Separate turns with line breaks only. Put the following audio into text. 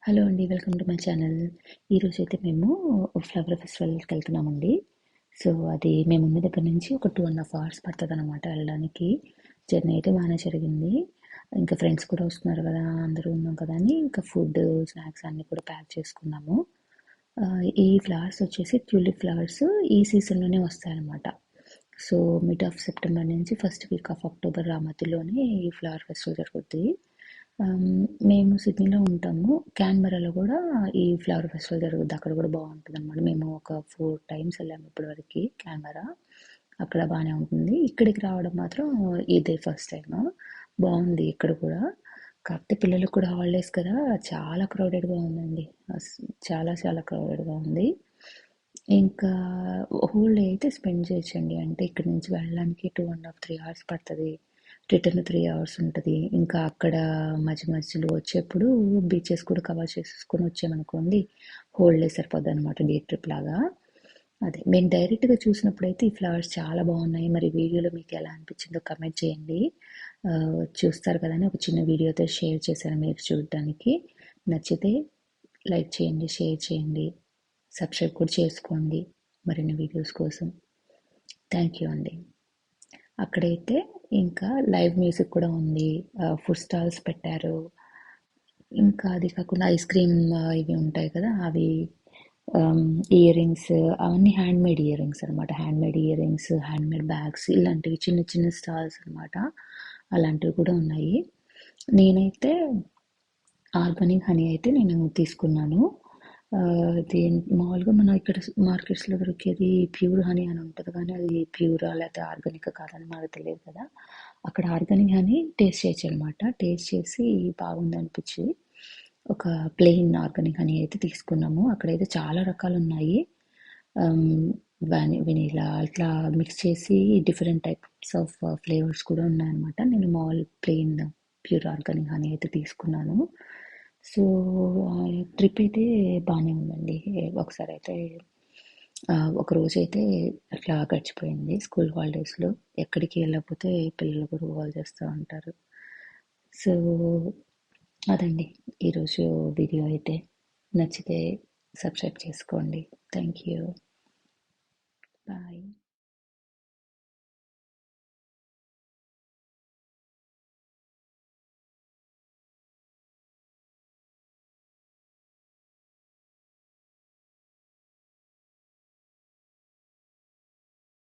Hello అండి. Welcome to my channel. ఈరోజైతే మేము ఫ్లవర్ ఫెస్టివల్‌కి వెళ్తున్నామండి. సో, అది మేమున్న దగ్గర నుంచి ఒక 2½ అవర్స్ పడతదనమాట వెళ్ళడానికి. జర్నీ అయితే బానే జరిగింది. ఇంకా ఫ్రెండ్స్ కూడా వస్తున్నారు గదా! అందరూ ఉన్నాం కదా! అని ఇంకా ఫుడ్, స్నాక్స్ అన్నీ కూడా ప్యాక్ చేసుకున్నాము. ఈ ఫ్లవర్స్ వచ్చేసి ట్యూలిప్ ఫ్లవర్స్ ఈ సీజన్‌లోనే వస్తాయన్నమాట. సో, మిడ్ ఆఫ్ సెప్టెంబర్ నుంచి ఫస్ట్ వీక్ ఆఫ్ అక్టోబర్ ఆ మధ్యలోనే ఈ ఫ్లవర్ ఫెస్టివల్ జరుగుద్ది. మేము సిడ్నీలో ఉంటాము. క్యాన్బరాలో కూడా ఈ ఫ్లవర్ ఫెస్టివల్ జరుగుద్ది. అక్కడ కూడా బావుంటదనమాట. మేము ఒక 4 టైమ్స్ వెళ్ళాము ఇప్పటివరకి క్యాన్బరా. అక్కడ బానే ఉంటుంది. ఇక్కడికి రావడం మాత్రం ఇదే ఫస్ట్ టైము. బావుంది ఇక్కడ కూడా. కాకపోతే పిల్లలకి కూడా హాలిడేస్ కదా! చాలా క్రౌడెడ్‌గా ఉందండి. చాలా చాలా క్రౌడెడ్‌గా ఉంది. ఇంకా హోల్ డే అయితే స్పెండ్ చేయొచ్చండి. అంటే ఇక్కడి నుంచి వెళ్ళడానికి 2½ 3 అవర్స్ పడతది. రిటర్న్ 3 అవర్స్ ఉంటది. ఇంకా అక్కడ మధ్యలో వచ్చేప్పుడు బీచెస్ కూడా కవర్ చేసేసుకొని వచ్చామనుకోండి, హోల్ డే సరిపోద్దనమాట డే ట్రిప్ లాగా. అదే మేము డైరెక్ట్‌గా చూసినప్పుడైతే ఈ ఫ్లవర్స్ చాలా బాగున్నాయి. మరి వీడియోలో మీకు ఎలా అనిపించిందో కమెంట్ చేయండి. చూస్తారు కదా అని ఒక చిన్న వీడియోతో షేర్ చేశాను మీరు చూడడానికి. నచ్చితే లైక్ చేయండి, షేర్ చేయండి, సబ్స్క్రైబ్ కూడా చేసుకోండి మరిన్ని వీడియోస్ కోసం. థ్యాంక్ యూ అండి. అక్కడైతే ఇంకా లైవ్ మ్యూజిక్ కూడా ఉంది. ఫుడ్ స్టాల్స్ పెట్టారు. ఇంకా అది కాకుండా ఐస్ క్రీమ్ ఇవి ఉంటాయి కదా! అవి ఇయర్ రింగ్స్ అవన్నీ హ్యాండ్‌మేడ్ ఇయర్ రింగ్స్ అనమాట. Handmade ear rings, handmade bags ఇలాంటివి చిన్న చిన్న స్టాల్స్ అనమాట. అలాంటివి కూడా ఉన్నాయి. నేనైతే ఆర్గానిక్ హనీ అయితే నేను తీసుకున్నాను. ఇది మామూలుగా మనం ఇక్కడ మార్కెట్స్‌లో దొరికేది ప్యూర్ హనీ అని ఉంటది కానీ అది ప్యూరా లేకపోతే ఆర్గానికా కాదని మనకు తెలియదు కదా! అక్కడ ఆర్గానిక్ హనీ టేస్ట్ చేయొచ్చనమాట. టేస్ట్ చేసి బాగుందనిపించి ఒక ప్లెయిన్ ఆర్గానిక్ హనీ అయితే తీసుకున్నాము. అక్కడైతే చాలా రకాలున్నాయి. వెనిలా ఇట్లా మిక్స్ చేసి డిఫరెంట్ టైప్స్ ఆఫ్ ఫ్లేవర్స్ కూడా ఉన్నాయన్నమాట. నేను మామూలు ప్లెయిన్ ప్యూర్ ఆర్గానిక్ హనీ అయితే తీసుకున్నాను. సో, ట్రిప్ అయితే బానే ఉందండి. ఒకసారైతే ఒకరోజైతే అట్లా గడిచిపోయింది స్కూల్ హాలిడేస్‌లో. ఎక్కడికి వెళ్ళకపోతే పిల్లలు కూడా గోల చేస్తా ఉంటారు. సో, అదండి ఈరోజు వీడియో అయితే. నచ్చితే సబ్స్క్రైబ్ చేసుకోండి. Thank you. బాయ్.